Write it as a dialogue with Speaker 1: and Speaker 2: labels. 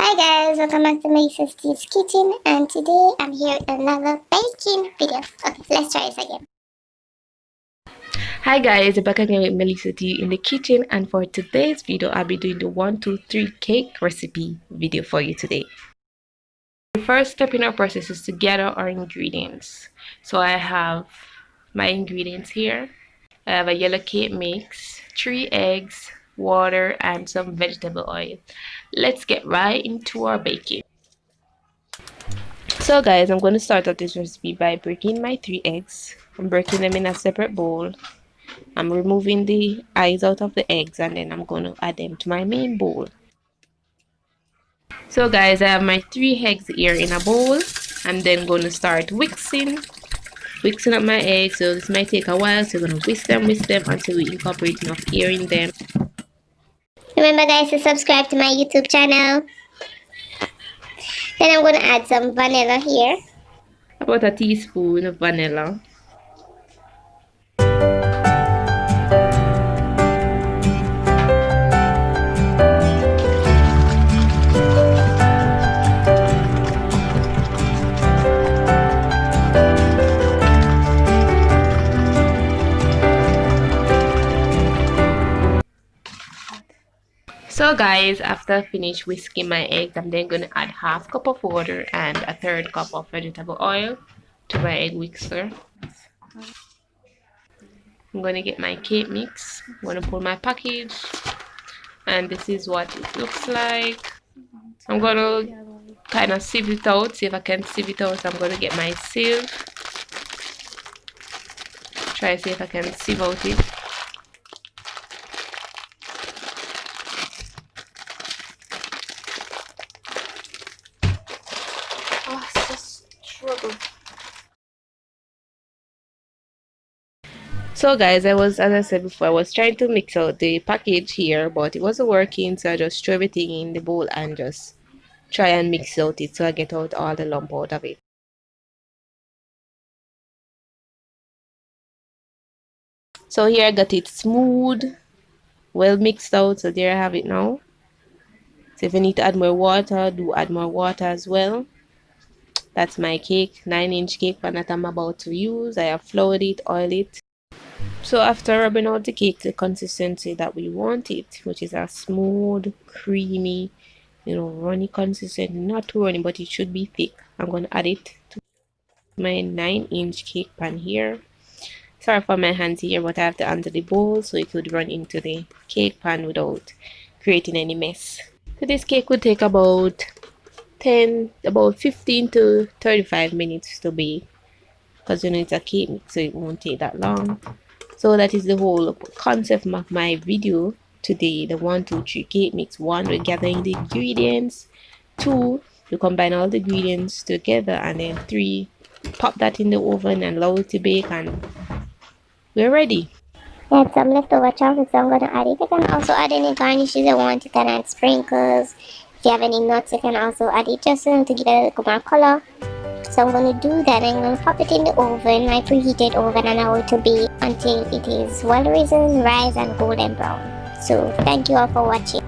Speaker 1: Hi guys, welcome back to Melissa Steve's Kitchen, and today I'm here with another baking video. Okay, let's try this again.
Speaker 2: Hi guys, back again with Melissa T in the kitchen, and for today's video I'll be doing the 1 2 3 cake recipe video for you today. The first step in our process is to gather our ingredients. So I have my ingredients here. I have a yellow cake mix, 3 eggs, water, and some vegetable oil. Let's get right into our baking. So guys, I'm going to start out this recipe by breaking my 3 eggs. I'm breaking them in a separate bowl. I'm removing the eyes out of the eggs, and then I'm going to add them to my main bowl. So guys, I have my 3 eggs here in a bowl. I'm then going to start whixing up my eggs. So this might take a while, so we're going to whisk them until we incorporate enough air in them.
Speaker 1: Remember guys to subscribe to my YouTube channel. Then I'm going to add some vanilla here.
Speaker 2: About a teaspoon of vanilla. So guys, after I finish whisking my eggs, I'm then going to add half cup of water and a 1/3 cup of vegetable oil to my egg whisker. I'm going to get my cake mix. I'm going to pull my package, and this is what it looks like. I'm going to kind of sieve it out, see if I can sieve it out. I'm going to get my sieve. Try to see if I can sieve out it. Oh, it's just struggle. So guys, as I said before, I was trying to mix out the package here, but it wasn't working, so I just threw everything in the bowl and just try and mix out it so I get out all the lump out of it. So here I got it smooth, well mixed out, so there I have it now. So if you need to add more water, do add more water as well. That's my cake, 9-inch cake pan that I'm about to use. I have floured it, oiled it. So after rubbing out the cake, the consistency that we want it, which is a smooth, creamy, runny consistency, not too runny, but it should be thick. I'm going to add it to my 9-inch cake pan here. Sorry for my hands here, but I have to undo the bowl so it would run into the cake pan without creating any mess. So this cake would take about 15 to 35 minutes to bake, because it's a cake mix, so it won't take that long. So that is the whole concept of my video today, the 1 2 3 cake mix. 1, we're gathering the ingredients. 2, you combine all the ingredients together, and then 3, pop that in the oven and allow it to bake, and we're ready.
Speaker 1: I had some leftover chocolate, so I'm going to add it. You can also add any garnishes you want. You can add sprinkles. If you have any nuts, you can also add it just to give it a little more color. So I'm going to do that. I'm going to pop it in the oven, my preheated oven, and allow it to bake until it is well risen, rise, and golden brown. So thank you all for watching.